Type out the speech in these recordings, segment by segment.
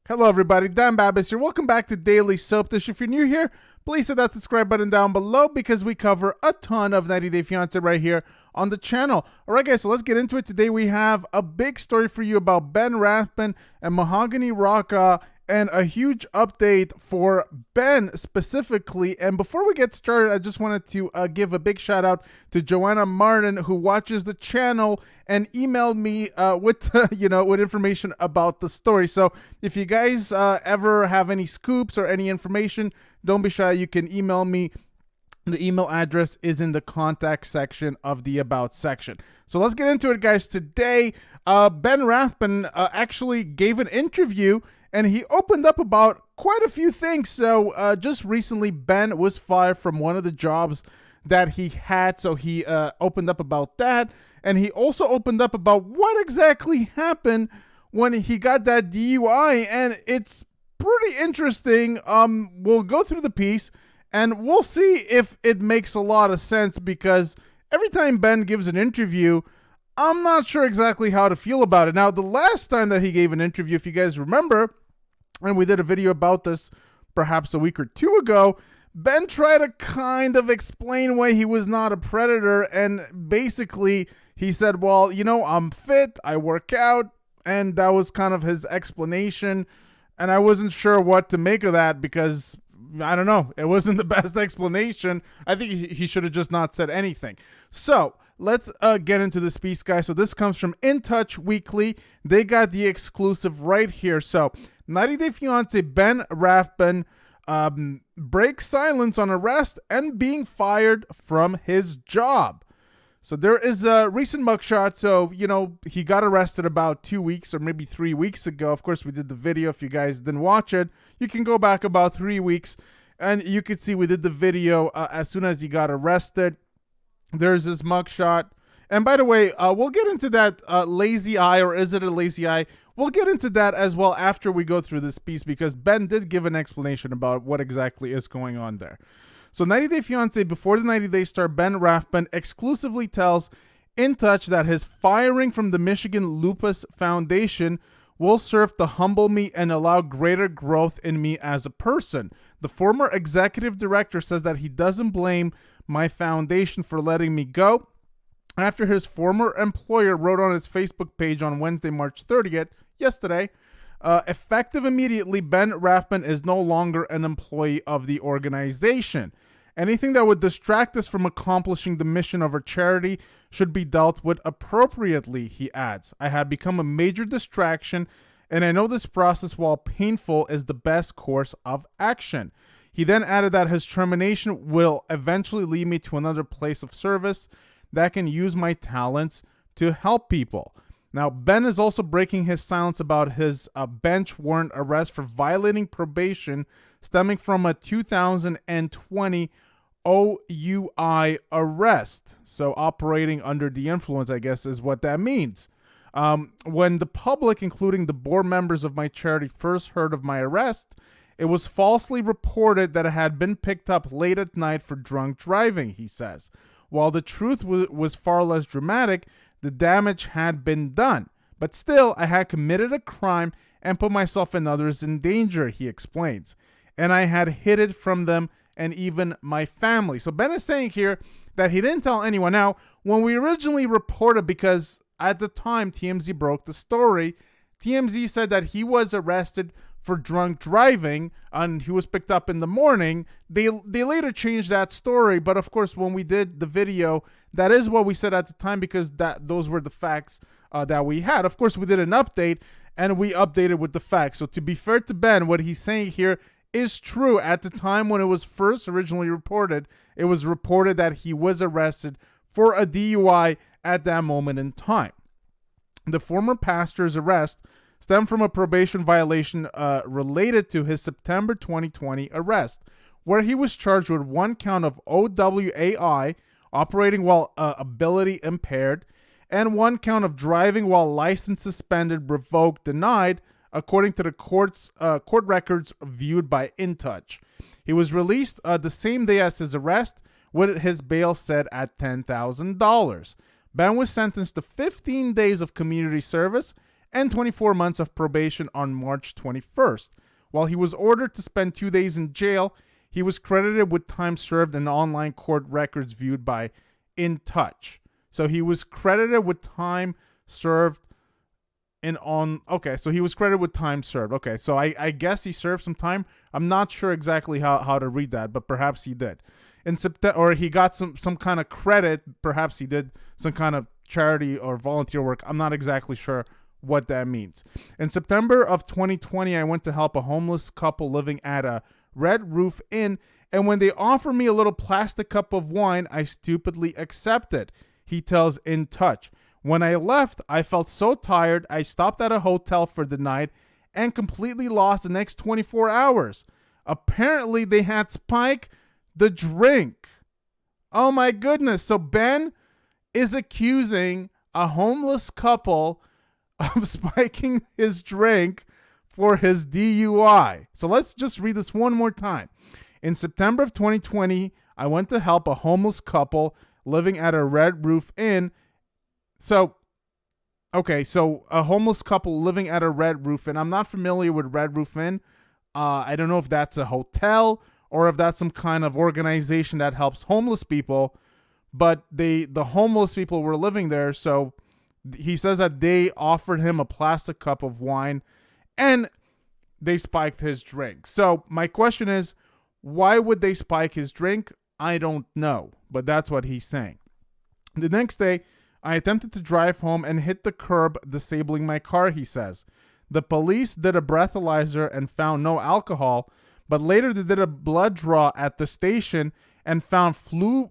Hello everybody, Dan Babis here. Welcome back to Daily Soap Dish. If you're new here, please hit that subscribe button down below because we cover a ton of 90 Day Fiancé right here on the channel. Alright guys, so let's get into it. Today we have a big story for you about Ben Rathbun and Mahogany Rocca and a huge update for Ben specifically. And before we get started, I just wanted to give a big shout out to Joanna Martin, who watches the channel and emailed me with with information about the story. So if you guys ever have any scoops or any information, don't be shy. You can email me. The email address is in the contact section of the About section. So let's get into it, guys. Today, Ben Rathbun actually gave an interview, and he opened up about quite a few things. So just recently, Ben was fired from one of the jobs that he had. So he opened up about that. And he also opened up about what exactly happened when he got that DUI. And it's pretty interesting. We'll go through the piece and we'll see if it makes a lot of sense, because every time Ben gives an interview, I'm not sure exactly how to feel about it. Now, the last time that he gave an interview, if you guys remember, and we did a video about this perhaps a week or two ago, Ben tried to kind of explain why he was not a predator. And basically, he said, well, I'm fit, I work out, and that was kind of his explanation. And I wasn't sure what to make of that because, I don't know, it wasn't the best explanation. I think he should have just not said anything. So let's get into this piece, guys. So this comes from In Touch Weekly. They got the exclusive right here. So 90 Day Fiancé Ben Rathbun breaks silence on arrest and being fired from his job. So there is a recent mugshot. So, he got arrested about 2 weeks or maybe 3 weeks ago. Of course, we did the video. If you guys didn't watch it, you can go back about 3 weeks and you could see we did the video as soon as he got arrested. There's this mugshot. And by the way, we'll get into that lazy eye, or is it a lazy eye? We'll get into that as well after we go through this piece, because Ben did give an explanation about what exactly is going on there. So 90 Day Fiancé, before the 90 Day star Ben Rathbun exclusively tells In Touch that his firing from the Michigan Lupus Foundation will serve to humble me and allow greater growth in me as a person. The former executive director says that he doesn't blame my foundation for letting me go after his former employer wrote on his Facebook page on Wednesday, March 30th, yesterday, effective immediately, Ben Rathbun is no longer an employee of the organization. Anything that would distract us from accomplishing the mission of our charity should be dealt with appropriately, he adds. I had become a major distraction, and I know this process, while painful, is the best course of action. He then added that his termination will eventually lead me to another place of service that can use my talents to help people. Now, Ben is also breaking his silence about his bench warrant arrest for violating probation stemming from a 2020 OUI arrest. So operating under the influence, I guess, is what that means. When the public, including the board members of my charity, first heard of my arrest, it was falsely reported that I had been picked up late at night for drunk driving, he says. While the truth was far less dramatic, the damage had been done. But still, I had committed a crime and put myself and others in danger, he explains. And I had hid it from them and even my family. So Ben is saying here that he didn't tell anyone. Now, when we originally reported, because at the time TMZ broke the story, TMZ said that he was arrested for drunk driving and he was picked up in the morning. They later changed that story, but of course when we did the video, that is what we said at the time, because those were the facts that we had. Of course, we did an update and we updated with the facts. So to be fair to Ben, what he's saying here is true. At the time when it was first originally reported, it was reported that he was arrested for a DUI at that moment in time. The former pastor's arrest stemmed from a probation violation related to his September 2020 arrest, where he was charged with one count of OWAI, operating while ability impaired, and one count of driving while license suspended, revoked, denied, according to the court records viewed by In Touch. He was released the same day as his arrest, with his bail set at $10,000. Ben was sentenced to 15 days of community service and 24 months of probation on March 21st. While he was ordered to spend 2 days in jail, he was credited with time served and online court records viewed by In Touch. So he was credited with time served so he was credited with time served. Okay, so I guess he served some time. I'm not sure exactly how to read that, but perhaps he did. In September, or he got some kind of credit. Perhaps he did some kind of charity or volunteer work. I'm not exactly sure what that means. In September of 2020, I went to help a homeless couple living at a Red Roof Inn, and when they offered me a little plastic cup of wine, I stupidly accepted, he tells In Touch. When I left, I felt so tired, I stopped at a hotel for the night and completely lost the next 24 hours. Apparently, they had spiked the drink. Oh my goodness. So Ben is accusing a homeless couple of spiking his drink for his DUI. So let's just read this one more time. In September of 2020, I went to help a homeless couple living at a Red Roof Inn. So a homeless couple living at a Red Roof Inn. I'm not familiar with Red Roof Inn. I don't know if that's a hotel or if that's some kind of organization that helps homeless people. But the homeless people were living there, so he says that they offered him a plastic cup of wine and they spiked his drink. So my question is, why would they spike his drink? I don't know, but that's what he's saying. The next day, I attempted to drive home and hit the curb, disabling my car, he says. The police did a breathalyzer and found no alcohol, but later they did a blood draw at the station and found let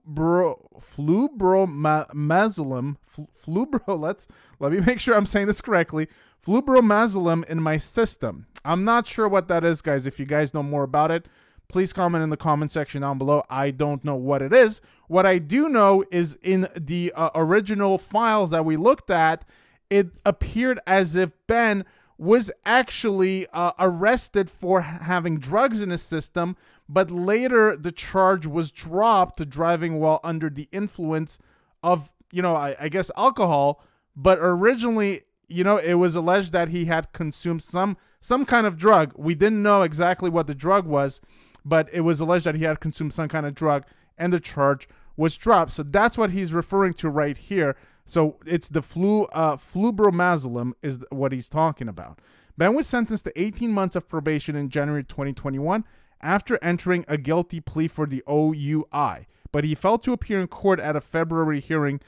me make sure I'm saying this correctly, fluoromazolam in my system. I'm not sure what that is, guys. If you guys know more about it, please comment in the comment section down below. I don't know what it is. What I do know is in the original files that we looked at, it appeared as if Ben was actually arrested for having drugs in his system, but later the charge was dropped to driving while under the influence of, I guess alcohol. But originally, it was alleged that he had consumed some kind of drug. We didn't know exactly what the drug was, but it was alleged that he had consumed some kind of drug and the charge was dropped. So that's what he's referring to right here. So it's the fluoromazolam is what he's talking about. Ben was sentenced to 18 months of probation in January 2021 after entering a guilty plea for the OUI, but he failed to appear in court at a February hearing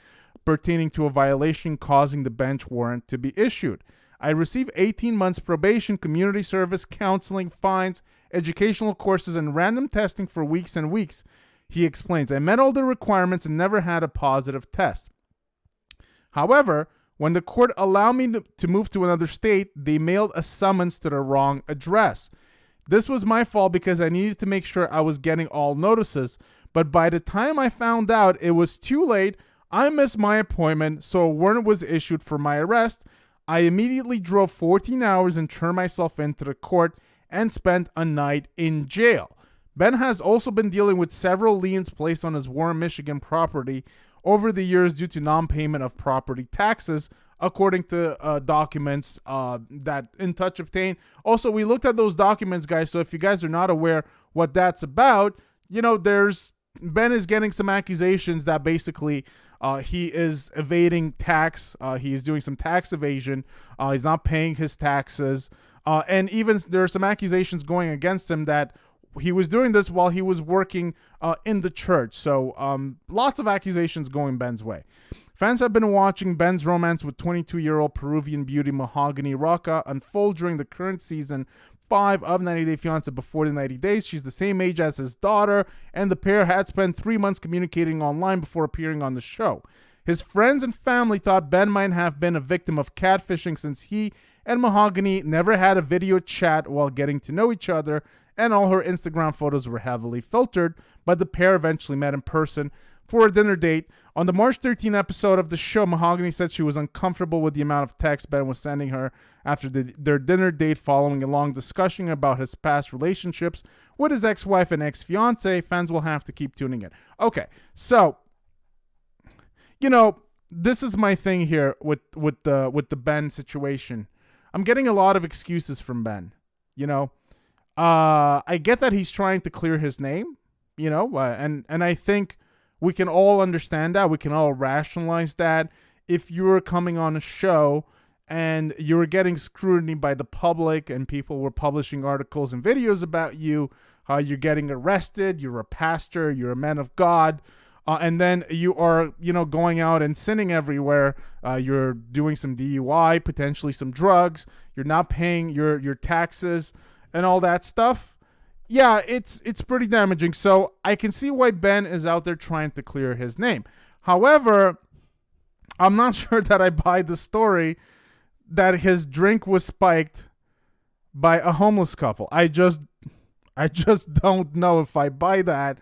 pertaining to a violation causing the bench warrant to be issued. I received 18 months probation, community service, counseling, fines, educational courses, and random testing for weeks and weeks, he explains. I met all the requirements and never had a positive test. However, when the court allowed me to move to another state, they mailed a summons to the wrong address. This was my fault because I needed to make sure I was getting all notices, but by the time I found out it was too late, I missed my appointment, so a warrant was issued for my arrest. I immediately drove 14 hours and turned myself into the court and spent a night in jail. Ben has also been dealing with several liens placed on his Warren, Michigan property over the years due to non-payment of property taxes, according to documents that In Touch obtained. Also, we looked at those documents, guys, so if you guys are not aware what that's about, Ben is getting some accusations that basically he is evading tax. He is doing some tax evasion. He's not paying his taxes. And even there are some accusations going against him that he was doing this while he was working in the church. So lots of accusations going Ben's way. Fans have been watching Ben's romance with 22-year-old Peruvian beauty Mahogany Roca unfold during the current season 5 of 90 Day Fiancé before the 90 days. She's the same age as his daughter, and the pair had spent 3 months communicating online before appearing on the show. His friends and family thought Ben might have been a victim of catfishing since he and Mahogany never had a video chat while getting to know each other, and all her Instagram photos were heavily filtered, but the pair eventually met in person for a dinner date. On the March 13 episode of the show, Mahogany said she was uncomfortable with the amount of text Ben was sending her after their dinner date following a long discussion about his past relationships with his ex-wife and ex-fiancé. Fans will have to keep tuning in. Okay, so, this is my thing here with the Ben situation. I'm getting a lot of excuses from Ben. You know, I get that he's trying to clear his name. You know, and I think we can all understand that. We can all rationalize that. If you were coming on a show and you were getting scrutiny by the public and people were publishing articles and videos about you, how you're getting arrested, you're a pastor, you're a man of God, and then you are, you know, going out and sinning everywhere. You're doing some DUI, potentially some drugs. You're not paying your taxes and all that stuff. Yeah, it's pretty damaging. So I can see why Ben is out there trying to clear his name. However, I'm not sure that I buy the story that his drink was spiked by a homeless couple. I just don't know if I buy that.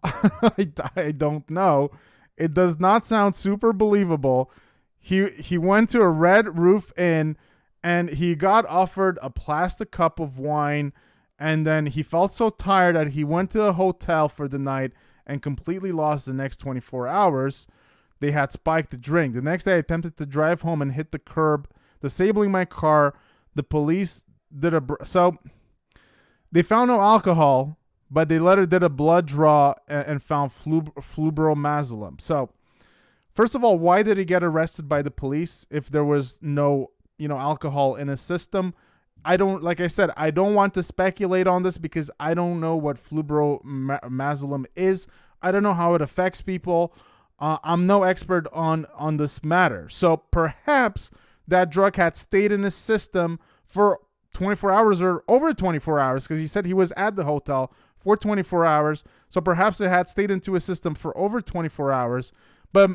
I don't know. It does not sound super believable. He went to a Red Roof Inn and he got offered a plastic cup of wine, and then he felt so tired that he went to a hotel for the night and completely lost the next 24 hours. They had spiked the drink. The next day, I attempted to drive home and hit the curb, disabling my car. The police did so they found no alcohol, but they later did a blood draw and found flubromazolum. So, first of all, why did he get arrested by the police if there was no, alcohol in his system? Like I said, I don't want to speculate on this because I don't know what flubromazolum is. I don't know how it affects people. I'm no expert on this matter. So perhaps that drug had stayed in his system for 24 hours or over 24 hours, because he said he was at the hotel for 24 hours. So perhaps it had stayed into his system for over 24 hours. But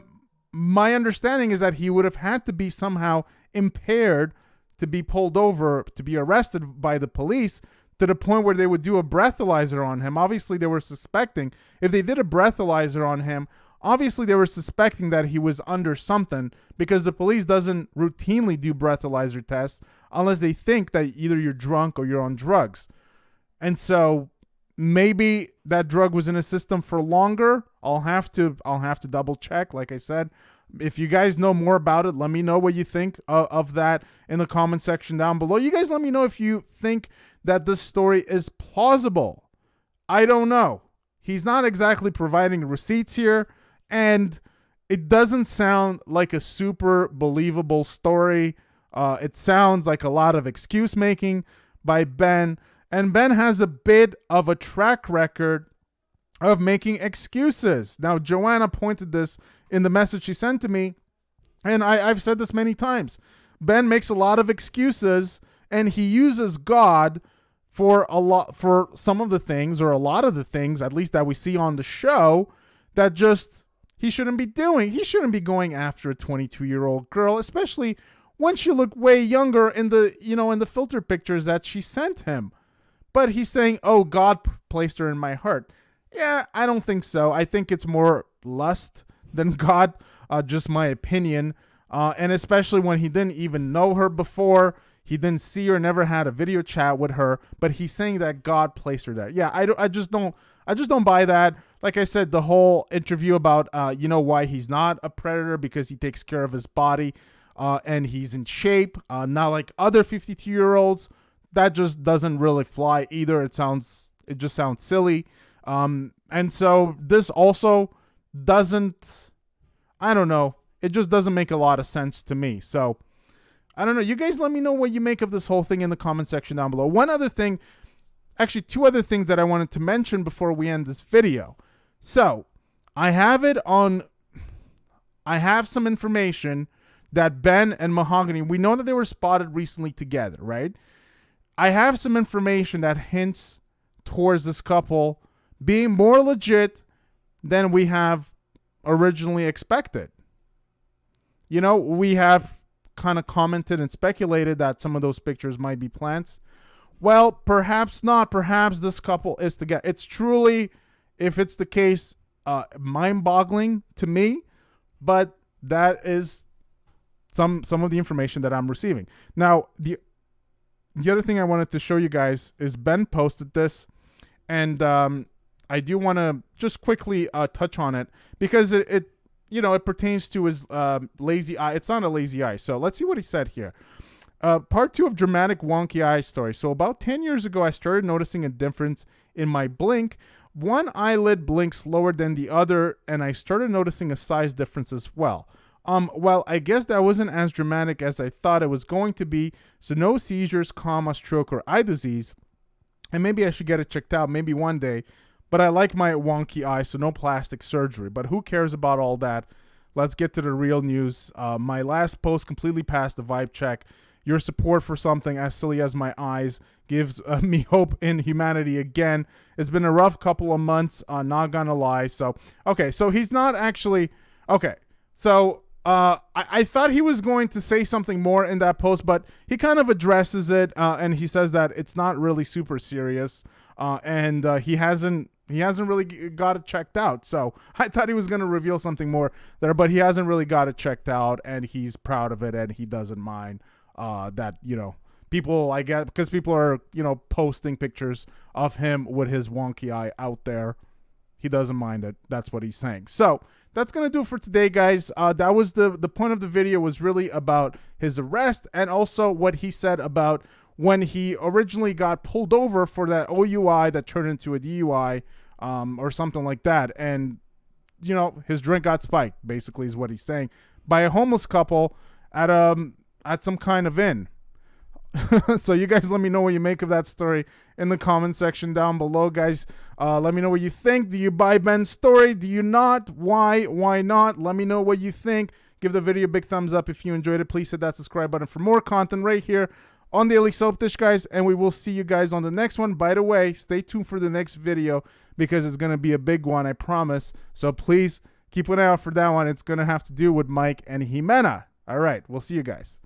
my understanding is that he would have had to be somehow impaired to be pulled over, to be arrested by the police, to the point where they would do a breathalyzer on him. Obviously, they were suspecting. If they did a breathalyzer on him, obviously they were suspecting that he was under something, because the police doesn't routinely do breathalyzer tests unless they think that either you're drunk or you're on drugs. And so maybe that drug was in his system for longer. I'll have to double check. Like I said, if you guys know more about it, let me know what you think of that in the comment section down below. You guys let me know if you think that this story is plausible. I don't know. He's not exactly providing receipts here, and it doesn't sound like a super believable story. It sounds like a lot of excuse making by Ben, and Ben has a bit of a track record of making excuses. Now, Joanna pointed this in the message she sent to me, and I've said this many times. Ben makes a lot of excuses, and he uses God for some of the things, or a lot of the things, at least that we see on the show, that just he shouldn't be doing. He shouldn't be going after a 22-year-old girl, especially when she looked way younger in the filter pictures that she sent him. But he's saying, "Oh, God placed her in my heart." Yeah, I don't think so. I think it's more lust than God, just my opinion. And especially when he didn't even know her before. He didn't see her, never had a video chat with her, but he's saying that God placed her there. Yeah, I just don't buy that. Like I said, the whole interview about why he's not a predator, because he takes care of his body and he's in shape, not like other 52-year-olds. That just doesn't really fly either. It just sounds silly. And so this also doesn't, I don't know. It just doesn't make a lot of sense to me. So I don't know. You guys let me know what you make of this whole thing in the comment section down below. One other thing, actually two other things that I wanted to mention before we end this video. So I have some information that Ben and Mahogany, we know that they were spotted recently together, right? I have some information that hints towards this couple being more legit than we have originally expected. We have kind of commented and speculated that some of those pictures might be plants. Well, perhaps not. Perhaps this couple is together. It's truly, if it's the case, mind-boggling to me, but that is some of the information that I'm receiving. Now, the other thing I wanted to show you guys is Ben posted this, and I do want to just quickly touch on it, because it pertains to his lazy eye. It's not a lazy eye. So let's see what he said here. Part 2 of dramatic wonky eye story. So about 10 years ago, I started noticing a difference in my blink. One eyelid blinks slower than the other, and I started noticing a size difference as well. Well, I guess that wasn't as dramatic as I thought it was going to be. So no seizures, coma, stroke, or eye disease. And maybe I should get it checked out, maybe one day. But I like my wonky eye, so no plastic surgery. But who cares about all that? Let's get to the real news. My last post completely passed the vibe check. Your support for something as silly as my eyes gives me hope in humanity again. It's been a rough couple of months, not gonna lie. So, okay, so he's not actually... Okay, so I thought he was going to say something more in that post, but he kind of addresses it, and he says that it's not really super serious, and he hasn't really got it checked out. So I thought he was going to reveal something more there, but he hasn't really got it checked out, and he's proud of it, and he doesn't mind that, you know, people, I guess, because people are, you know, posting pictures of him with his wonky eye out there. He doesn't mind it. That's what he's saying. So that's going to do it for today, guys. That was the point of the video, was really about his arrest and also what he said about when he originally got pulled over for that OUI that turned into a DUI or something like that. And, you know, his drink got spiked, basically, is what he's saying, by a homeless couple at some kind of inn. So you guys let me know what you make of that story in the comment section down below, guys. Let me know what you think. Do you buy Ben's story? Do you not? Why? Why not? Let me know what you think. Give the video a big thumbs up if you enjoyed it. Please hit that subscribe button for more content right here on Daily Soap Dish, guys. And we will see you guys on the next one. By the way, stay tuned for the next video because it's going to be a big one, I promise. So please keep an eye out for that one. It's going to have to do with Mike and Jimena. All right, we'll see you guys.